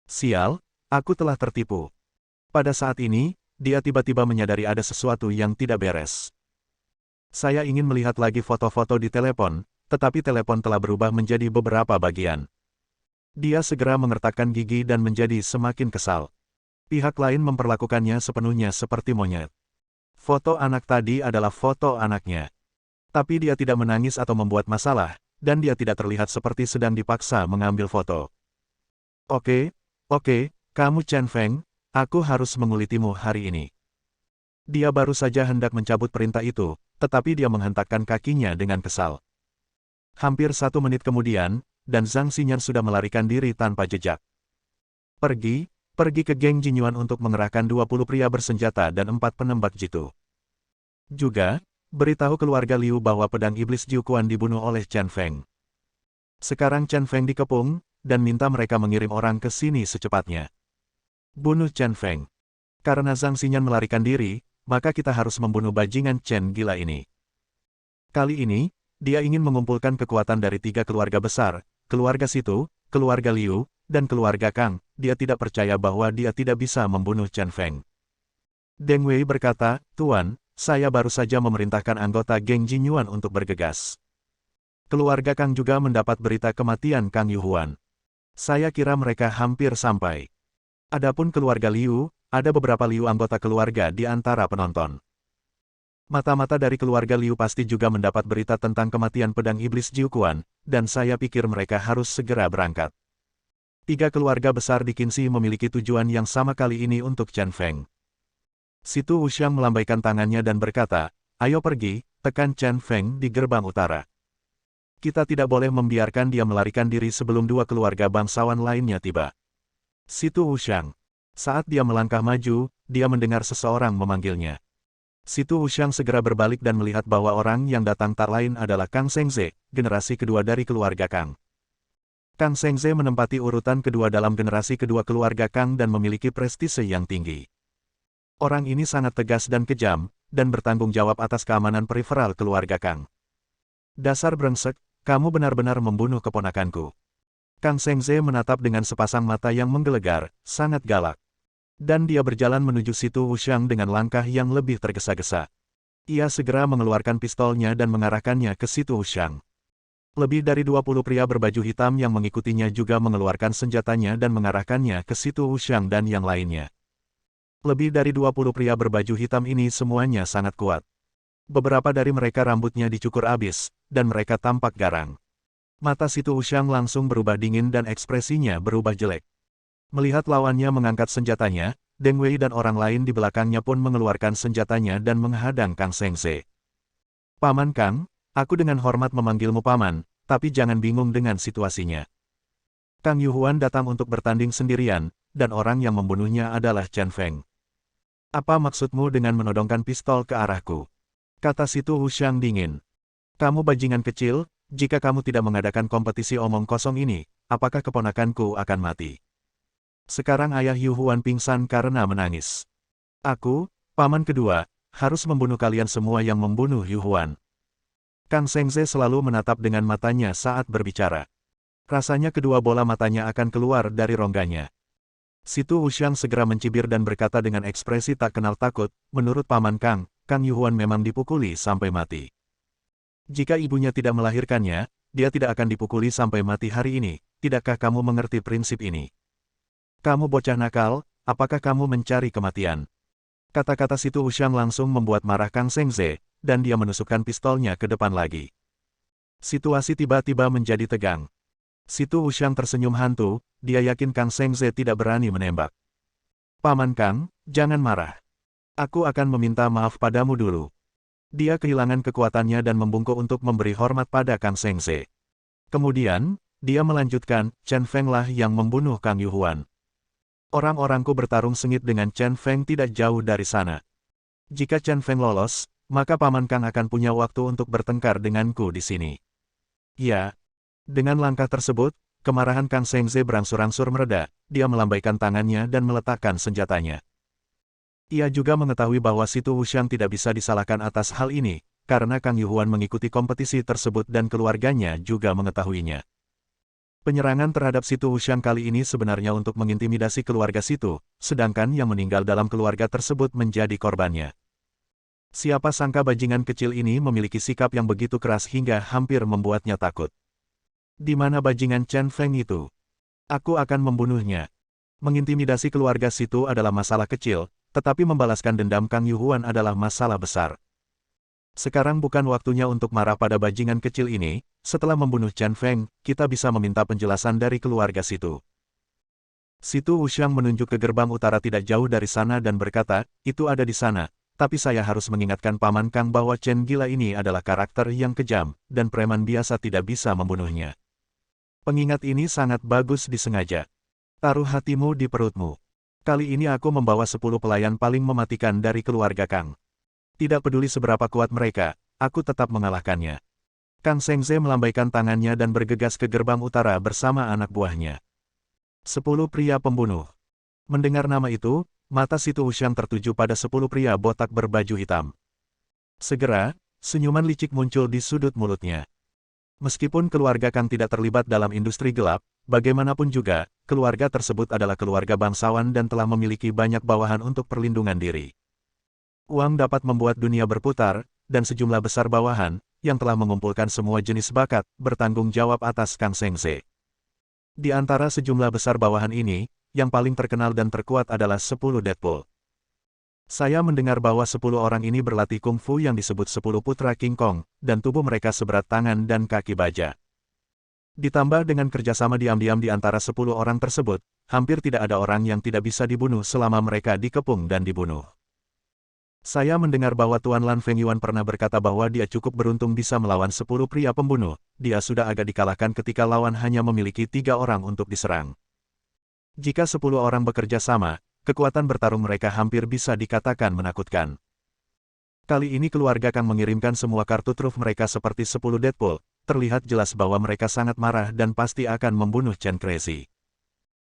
Sial, aku telah tertipu. Pada saat ini, dia tiba-tiba menyadari ada sesuatu yang tidak beres. Saya ingin melihat lagi foto-foto di telepon, tetapi telepon telah berubah menjadi beberapa bagian. Dia segera mengertakkan gigi dan menjadi semakin kesal. Pihak lain memperlakukannya sepenuhnya seperti monyet. Foto anak tadi adalah foto anaknya. Tapi dia tidak menangis atau membuat masalah, dan dia tidak terlihat seperti sedang dipaksa mengambil foto. Oke, kamu Chen Feng. Aku harus mengulitimu hari ini. Dia baru saja hendak mencabut perintah itu, tetapi dia menghentakkan kakinya dengan kesal. Hampir 1 menit kemudian, dan Zhang Xinyan sudah melarikan diri tanpa jejak. Pergi ke geng Jinyuan untuk mengerahkan 20 pria bersenjata dan 4 penembak jitu. Juga, beritahu keluarga Liu bahwa pedang iblis Jiuquan dibunuh oleh Chen Feng. Sekarang Chen Feng dikepung, dan minta mereka mengirim orang ke sini secepatnya. Bunuh Chen Feng. Karena Zhang Xinyan melarikan diri, maka kita harus membunuh bajingan Chen gila ini. Kali ini, dia ingin mengumpulkan kekuatan dari 3 keluarga besar, keluarga Situ, keluarga Liu, dan keluarga Kang. Dia tidak percaya bahwa dia tidak bisa membunuh Chen Feng. Deng Wei berkata, Tuan, saya baru saja memerintahkan anggota geng Jinyuan untuk bergegas. Keluarga Kang juga mendapat berita kematian Kang Yuhuan. Saya kira mereka hampir sampai. Adapun keluarga Liu, ada beberapa Liu anggota keluarga di antara penonton. Mata-mata dari keluarga Liu pasti juga mendapat berita tentang kematian pedang iblis Jiuquan, dan saya pikir mereka harus segera berangkat. 3 keluarga besar di Qinzi memiliki tujuan yang sama kali ini untuk Chen Feng. Situ Wuxiang melambaikan tangannya dan berkata, ayo pergi, tekan Chen Feng di gerbang utara. Kita tidak boleh membiarkan dia melarikan diri sebelum 2 keluarga bangsawan lainnya tiba. Situ Wuxiang. Saat dia melangkah maju, dia mendengar seseorang memanggilnya. Situ Wuxiang segera berbalik dan melihat bahwa orang yang datang tak lain adalah Kang Shengze, generasi kedua dari keluarga Kang. Kang Sengze menempati urutan kedua dalam generasi kedua keluarga Kang dan memiliki prestise yang tinggi. Orang ini sangat tegas dan kejam, dan bertanggung jawab atas keamanan periferal keluarga Kang. Dasar brengsek, kamu benar-benar membunuh keponakanku. Kang Sengze menatap dengan sepasang mata yang menggelegar, sangat galak. Dan dia berjalan menuju Situ Wuxiang dengan langkah yang lebih tergesa-gesa. Ia segera mengeluarkan pistolnya dan mengarahkannya ke Situ Wuxiang. Lebih dari 20 pria berbaju hitam yang mengikutinya juga mengeluarkan senjatanya dan mengarahkannya ke Situ Wuxiang dan yang lainnya. Lebih dari 20 pria berbaju hitam ini semuanya sangat kuat. Beberapa dari mereka rambutnya dicukur abis, dan mereka tampak garang. Mata Situ Wuxiang langsung berubah dingin dan ekspresinya berubah jelek. Melihat lawannya mengangkat senjatanya, Deng Wei dan orang lain di belakangnya pun mengeluarkan senjatanya dan menghadang Kang Sengze. Paman Kang, aku dengan hormat memanggilmu paman, tapi jangan bingung dengan situasinya. Kang Yuhuan datang untuk bertanding sendirian, dan orang yang membunuhnya adalah Chen Feng. Apa maksudmu dengan menodongkan pistol ke arahku? Kata Situ Wuxiang dingin. Kamu bajingan kecil, jika kamu tidak mengadakan kompetisi omong kosong ini, apakah keponakanku akan mati? Sekarang ayah Yuhuan pingsan karena menangis. Aku, paman kedua, harus membunuh kalian semua yang membunuh Yuhuan. Kang Sengze selalu menatap dengan matanya saat berbicara. Rasanya kedua bola matanya akan keluar dari rongganya. Situ Wuxiang segera mencibir dan berkata dengan ekspresi tak kenal takut, menurut paman Kang, Kang Yuhuan memang dipukuli sampai mati. Jika ibunya tidak melahirkannya, dia tidak akan dipukuli sampai mati hari ini. Tidakkah kamu mengerti prinsip ini? Kamu bocah nakal, apakah kamu mencari kematian? Kata-kata Situ Wuxiang langsung membuat marah Kang Sengze, dan dia menusukkan pistolnya ke depan lagi. Situasi tiba-tiba menjadi tegang. Situ Wuxiang tersenyum hantu, dia yakin Kang Sengze tidak berani menembak. Paman Kang, jangan marah. Aku akan meminta maaf padamu dulu. Dia kehilangan kekuatannya dan membungkuk untuk memberi hormat pada Kang Sengze. Kemudian, dia melanjutkan, Chen Feng lah yang membunuh Kang Yuhuan. Orang-orangku bertarung sengit dengan Chen Feng tidak jauh dari sana. Jika Chen Feng lolos, maka Paman Kang akan punya waktu untuk bertengkar denganku di sini. Ya. Dengan langkah tersebut, kemarahan Kang Sengze berangsur-angsur mereda, dia melambaikan tangannya dan meletakkan senjatanya. Ia juga mengetahui bahwa Situ Wuxiang tidak bisa disalahkan atas hal ini, karena Kang Yuhuan mengikuti kompetisi tersebut dan keluarganya juga mengetahuinya. Penyerangan terhadap Situ Wuxiang kali ini sebenarnya untuk mengintimidasi keluarga Situ, sedangkan yang meninggal dalam keluarga tersebut menjadi korbannya. Siapa sangka bajingan kecil ini memiliki sikap yang begitu keras hingga hampir membuatnya takut. Di mana bajingan Chen Feng itu? Aku akan membunuhnya. Mengintimidasi keluarga Situ adalah masalah kecil, tetapi membalaskan dendam Kang Yuhuan adalah masalah besar. Sekarang bukan waktunya untuk marah pada bajingan kecil ini. Setelah membunuh Chen Feng, kita bisa meminta penjelasan dari keluarga Situ. Situ Wuxiang menunjuk ke gerbang utara tidak jauh dari sana dan berkata, itu ada di sana, tapi saya harus mengingatkan Paman Kang bahwa Chen gila ini adalah karakter yang kejam, dan preman biasa tidak bisa membunuhnya. Pengingat ini sangat bagus disengaja. Taruh hatimu di perutmu. Kali ini aku membawa 10 pelayan paling mematikan dari keluarga Kang. Tidak peduli seberapa kuat mereka, aku tetap mengalahkannya. Kang Sengze melambaikan tangannya dan bergegas ke gerbang utara bersama anak buahnya. 10 pria pembunuh. Mendengar nama itu, mata Situ Wuxiang tertuju pada 10 pria botak berbaju hitam. Segera, senyuman licik muncul di sudut mulutnya. Meskipun keluarga Kang tidak terlibat dalam industri gelap, bagaimanapun juga, keluarga tersebut adalah keluarga bangsawan dan telah memiliki banyak bawahan untuk perlindungan diri. Uang dapat membuat dunia berputar, dan sejumlah besar bawahan, yang telah mengumpulkan semua jenis bakat, bertanggung jawab atas Kang Sengze. Di antara sejumlah besar bawahan ini, yang paling terkenal dan terkuat adalah 10 Deadpool. Saya mendengar bahwa 10 orang ini berlatih kungfu yang disebut 10 putra King Kong, dan tubuh mereka seberat tangan dan kaki baja. Ditambah dengan kerjasama diam-diam di antara 10 orang tersebut, hampir tidak ada orang yang tidak bisa dibunuh selama mereka dikepung dan dibunuh. Saya mendengar bahwa Tuan Lan Fengyuan pernah berkata bahwa dia cukup beruntung bisa melawan 10 pria pembunuh, dia sudah agak dikalahkan ketika lawan hanya memiliki 3 orang untuk diserang. Jika 10 orang bekerja sama, kekuatan bertarung mereka hampir bisa dikatakan menakutkan. Kali ini keluarga Kang mengirimkan semua kartu truf mereka seperti 10 Deadpool, terlihat jelas bahwa mereka sangat marah dan pasti akan membunuh Chen Crazy.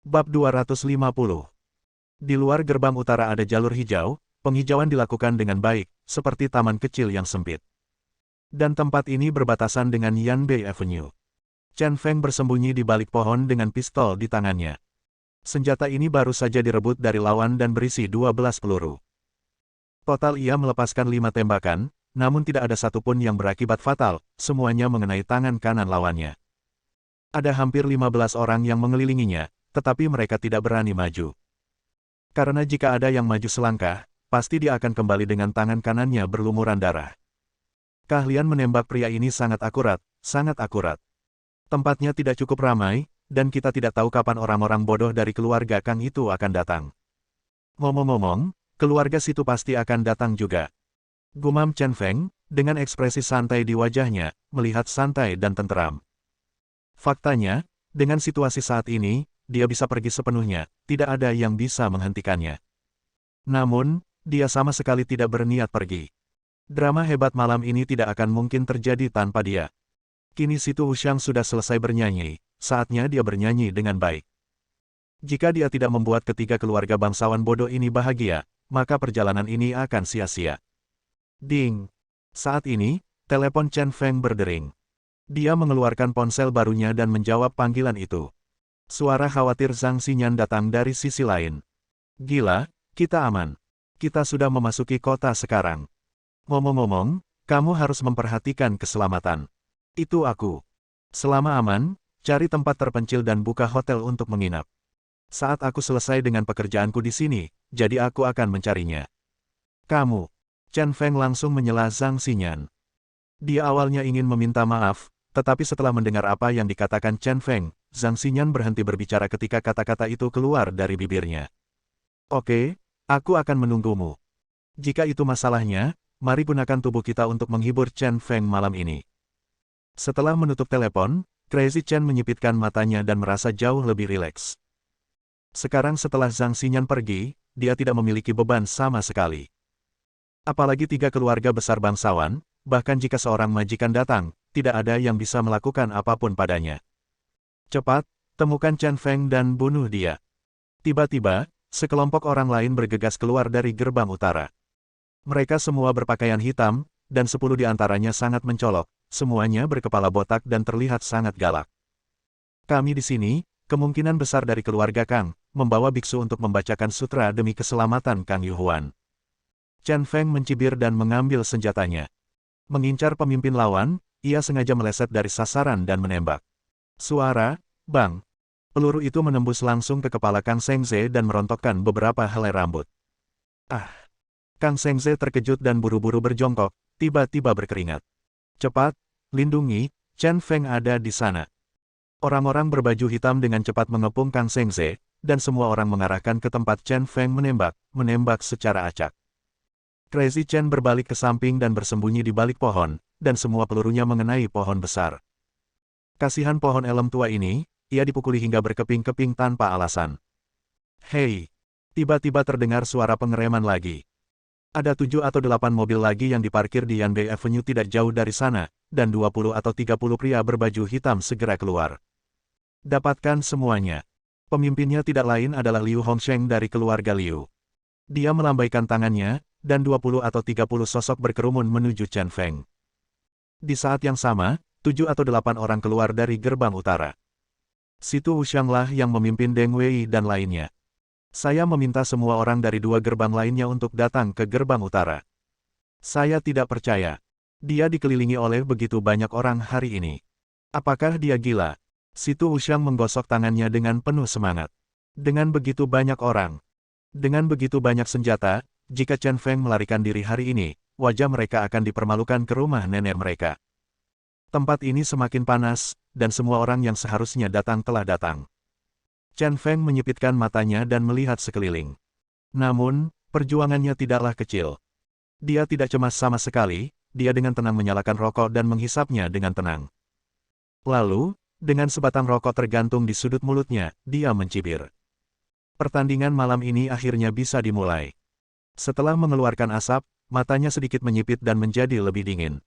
Bab 250. Di luar gerbang utara ada jalur hijau, penghijauan dilakukan dengan baik, seperti taman kecil yang sempit. Dan tempat ini berbatasan dengan Yanbei Avenue. Chen Feng bersembunyi di balik pohon dengan pistol di tangannya. Senjata ini baru saja direbut dari lawan dan berisi 12 peluru. Total ia melepaskan 5 tembakan, namun tidak ada satupun yang berakibat fatal, semuanya mengenai tangan kanan lawannya. Ada hampir 15 orang yang mengelilinginya, tetapi mereka tidak berani maju. Karena jika ada yang maju selangkah, pasti dia akan kembali dengan tangan kanannya berlumuran darah. Keahlian menembak pria ini sangat akurat, sangat akurat. Tempatnya tidak cukup ramai, dan kita tidak tahu kapan orang-orang bodoh dari keluarga Kang itu akan datang. Ngomong-ngomong, keluarga situ pasti akan datang juga. Gumam Chen Feng, dengan ekspresi santai di wajahnya, melihat santai dan tenteram. Faktanya, dengan situasi saat ini, dia bisa pergi sepenuhnya, tidak ada yang bisa menghentikannya. Namun, dia sama sekali tidak berniat pergi. Drama hebat malam ini tidak akan mungkin terjadi tanpa dia. Kini Situ Wuxiang sudah selesai bernyanyi, saatnya dia bernyanyi dengan baik. Jika dia tidak membuat ketiga keluarga bangsawan bodoh ini bahagia, maka perjalanan ini akan sia-sia. Ding! Saat ini, telepon Chen Feng berdering. Dia mengeluarkan ponsel barunya dan menjawab panggilan itu. Suara khawatir Zhang Xinyan datang dari sisi lain. Gila, kita aman. Kita sudah memasuki kota sekarang. Ngomong-ngomong, kamu harus memperhatikan keselamatan. Itu aku. Selama aman, cari tempat terpencil dan buka hotel untuk menginap. Saat aku selesai dengan pekerjaanku di sini, jadi aku akan mencarinya. Kamu. Chen Feng langsung menyela Zhang Xinyan. Dia awalnya ingin meminta maaf, tetapi setelah mendengar apa yang dikatakan Chen Feng, Zhang Xinyan berhenti berbicara ketika kata-kata itu keluar dari bibirnya. Oke, aku akan menunggumu. Jika itu masalahnya, mari gunakan tubuh kita untuk menghibur Chen Feng malam ini. Setelah menutup telepon, Crazy Chen menyipitkan matanya dan merasa jauh lebih rileks. Sekarang setelah Zhang Xinyan pergi, dia tidak memiliki beban sama sekali. Apalagi tiga keluarga besar bangsawan, bahkan jika seorang majikan datang, tidak ada yang bisa melakukan apapun padanya. Cepat, temukan Chen Feng dan bunuh dia. Tiba-tiba, sekelompok orang lain bergegas keluar dari gerbang utara. Mereka semua berpakaian hitam, dan 10 di antaranya sangat mencolok. Semuanya berkepala botak dan terlihat sangat galak. Kami di sini, kemungkinan besar dari keluarga Kang, membawa biksu untuk membacakan sutra demi keselamatan Kang Yuhuan. Chen Feng mencibir dan mengambil senjatanya. Mengincar pemimpin lawan, ia sengaja meleset dari sasaran dan menembak. Suara, bang. Peluru itu menembus langsung ke kepala Kang Sengze dan merontokkan beberapa helai rambut. Ah! Kang Sengze terkejut dan buru-buru berjongkok, tiba-tiba berkeringat. Cepat, lindungi, Chen Feng ada di sana. Orang-orang berbaju hitam dengan cepat mengepung Kang Sengze, dan semua orang mengarahkan ke tempat Chen Feng menembak secara acak. Crazy Chen berbalik ke samping dan bersembunyi di balik pohon, dan semua pelurunya mengenai pohon besar. Kasihan pohon elem tua ini, ia dipukuli hingga berkeping-keping tanpa alasan. Hei! Tiba-tiba terdengar suara pengereman lagi. Ada 7 atau 8 mobil lagi yang diparkir di Yanbei Avenue tidak jauh dari sana, dan 20 atau 30 pria berbaju hitam segera keluar. Dapatkan semuanya. Pemimpinnya tidak lain adalah Liu Hongsheng dari keluarga Liu. Dia melambaikan tangannya, dan 20 atau 30 sosok berkerumun menuju Chen Feng. Di saat yang sama, 7 atau 8 orang keluar dari gerbang utara. Situ Wuxiang lah yang memimpin Deng Wei dan lainnya. Saya meminta semua orang dari 2 gerbang lainnya untuk datang ke gerbang utara. Saya tidak percaya. Dia dikelilingi oleh begitu banyak orang hari ini. Apakah dia gila? Situ Wuxiang menggosok tangannya dengan penuh semangat. Dengan begitu banyak orang. Dengan begitu banyak senjata, jika Chen Feng melarikan diri hari ini, wajah mereka akan dipermalukan ke rumah nenek mereka. Tempat ini semakin panas, dan semua orang yang seharusnya datang telah datang. Chen Feng menyipitkan matanya dan melihat sekeliling. Namun, perjuangannya tidaklah kecil. Dia tidak cemas sama sekali, dia dengan tenang menyalakan rokok dan menghisapnya dengan tenang. Lalu, dengan sebatang rokok tergantung di sudut mulutnya, dia mencibir. Pertandingan malam ini akhirnya bisa dimulai. Setelah mengeluarkan asap, matanya sedikit menyipit dan menjadi lebih dingin.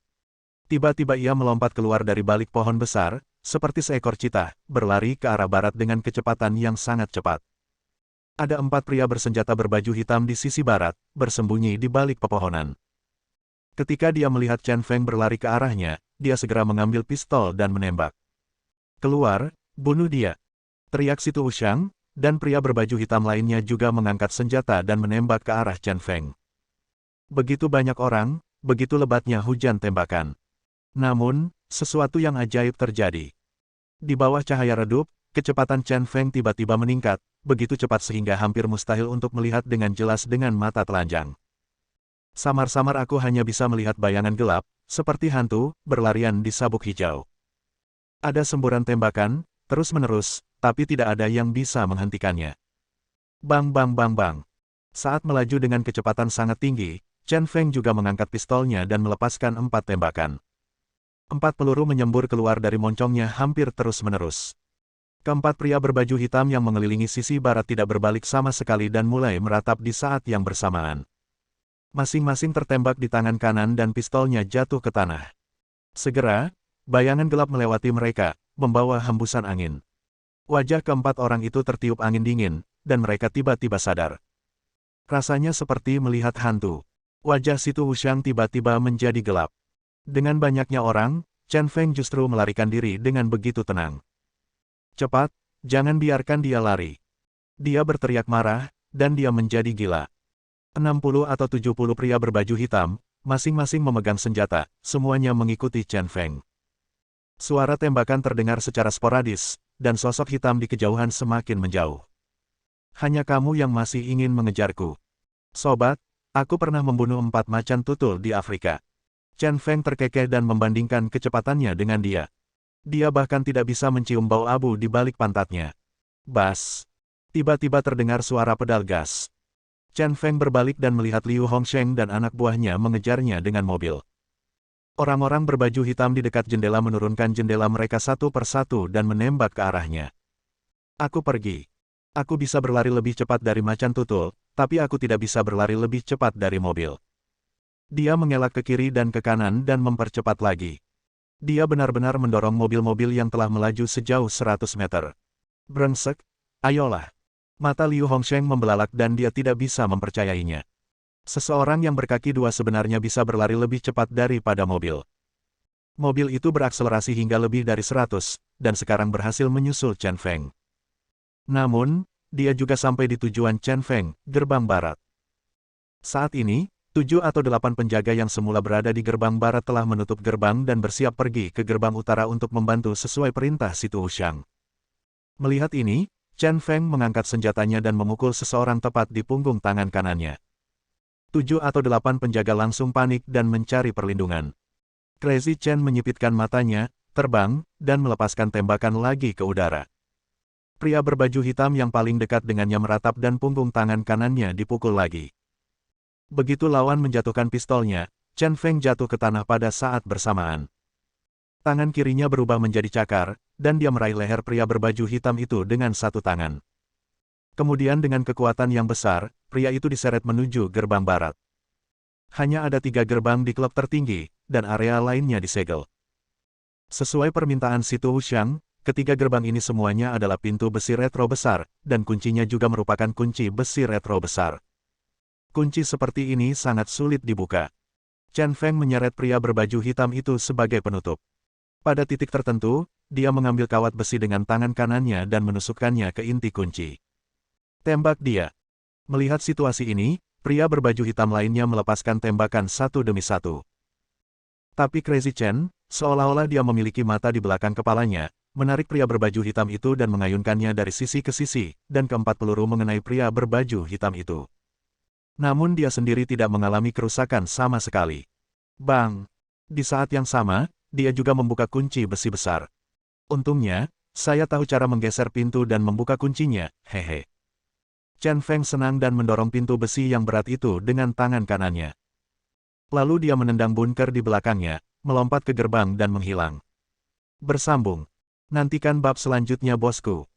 Tiba-tiba ia melompat keluar dari balik pohon besar, seperti seekor cheetah, berlari ke arah barat dengan kecepatan yang sangat cepat. Ada 4 pria bersenjata berbaju hitam di sisi barat, bersembunyi di balik pepohonan. Ketika dia melihat Chen Feng berlari ke arahnya, dia segera mengambil pistol dan menembak. "Keluar, bunuh dia!" teriak Situ Wuxiang, dan pria berbaju hitam lainnya juga mengangkat senjata dan menembak ke arah Chen Feng. Begitu banyak orang, begitu lebatnya hujan tembakan. Namun, sesuatu yang ajaib terjadi. Di bawah cahaya redup, kecepatan Chen Feng tiba-tiba meningkat, begitu cepat sehingga hampir mustahil untuk melihat dengan jelas dengan mata telanjang. Samar-samar aku hanya bisa melihat bayangan gelap, seperti hantu, berlarian di sabuk hijau. Ada semburan tembakan, terus-menerus, tapi tidak ada yang bisa menghentikannya. Bang bang bang bang. Saat melaju dengan kecepatan sangat tinggi, Chen Feng juga mengangkat pistolnya dan melepaskan 4 tembakan. 4 peluru menyembur keluar dari moncongnya hampir terus-menerus. Keempat pria berbaju hitam yang mengelilingi sisi barat tidak berbalik sama sekali dan mulai meratap di saat yang bersamaan. Masing-masing tertembak di tangan kanan dan pistolnya jatuh ke tanah. Segera, bayangan gelap melewati mereka, membawa hembusan angin. Wajah keempat orang itu tertiup angin dingin, dan mereka tiba-tiba sadar. Rasanya seperti melihat hantu. Wajah Situ Wuxiang tiba-tiba menjadi gelap. Dengan banyaknya orang, Chen Feng justru melarikan diri dengan begitu tenang. "Cepat, jangan biarkan dia lari." Dia berteriak marah, dan dia menjadi gila. 60 atau 70 pria berbaju hitam, masing-masing memegang senjata, semuanya mengikuti Chen Feng. Suara tembakan terdengar secara sporadis, dan sosok hitam di kejauhan semakin menjauh. "Hanya kamu yang masih ingin mengejarku. Sobat, aku pernah membunuh 4 macan tutul di Afrika." Chen Feng terkekeh dan membandingkan kecepatannya dengan dia. Dia bahkan tidak bisa mencium bau abu di balik pantatnya. Bas! Tiba-tiba terdengar suara pedal gas. Chen Feng berbalik dan melihat Liu Hongsheng dan anak buahnya mengejarnya dengan mobil. Orang-orang berbaju hitam di dekat jendela menurunkan jendela mereka satu persatu dan menembak ke arahnya. "Aku pergi. Aku bisa berlari lebih cepat dari macan tutul, tapi aku tidak bisa berlari lebih cepat dari mobil." Dia mengelak ke kiri dan ke kanan dan mempercepat lagi. Dia benar-benar mendorong mobil-mobil yang telah melaju sejauh 100 meter. Brengsek, ayolah. Mata Liu Hongsheng membelalak dan dia tidak bisa mempercayainya. Seseorang yang berkaki dua sebenarnya bisa berlari lebih cepat daripada mobil. Mobil itu berakselerasi hingga lebih dari 100, dan sekarang berhasil menyusul Chen Feng. Namun, dia juga sampai di tujuan Chen Feng, gerbang barat. Saat ini, 7 atau 8 penjaga yang semula berada di gerbang barat telah menutup gerbang dan bersiap pergi ke gerbang utara untuk membantu sesuai perintah Situ Wuxiang. Melihat ini, Chen Feng mengangkat senjatanya dan memukul seseorang tepat di punggung tangan kanannya. 7 atau 8 penjaga langsung panik dan mencari perlindungan. Crazy Chen menyipitkan matanya, terbang, dan melepaskan tembakan lagi ke udara. Pria berbaju hitam yang paling dekat dengannya meratap dan punggung tangan kanannya dipukul lagi. Begitu lawan menjatuhkan pistolnya, Chen Feng jatuh ke tanah pada saat bersamaan. Tangan kirinya berubah menjadi cakar, dan dia meraih leher pria berbaju hitam itu dengan satu tangan. Kemudian dengan kekuatan yang besar, pria itu diseret menuju gerbang barat. Hanya ada 3 gerbang di klub tertinggi, dan area lainnya disegel. Sesuai permintaan Situ Wuxiang, ketiga gerbang ini semuanya adalah pintu besi retro besar, dan kuncinya juga merupakan kunci besi retro besar. Kunci seperti ini sangat sulit dibuka. Chen Feng menyeret pria berbaju hitam itu sebagai penutup. Pada titik tertentu, dia mengambil kawat besi dengan tangan kanannya dan menusukkannya ke inti kunci. Tembak dia. Melihat situasi ini, pria berbaju hitam lainnya melepaskan tembakan satu demi satu. Tapi Crazy Chen, seolah-olah dia memiliki mata di belakang kepalanya, menarik pria berbaju hitam itu dan mengayunkannya dari sisi ke sisi, dan keempat peluru mengenai pria berbaju hitam itu. Namun dia sendiri tidak mengalami kerusakan sama sekali. Bang! Di saat yang sama, dia juga membuka kunci besi besar. Untungnya, saya tahu cara menggeser pintu dan membuka kuncinya, hehe. Chen Feng senang dan mendorong pintu besi yang berat itu dengan tangan kanannya. Lalu dia menendang bunker di belakangnya, melompat ke gerbang dan menghilang. Bersambung. Nantikan bab selanjutnya bosku.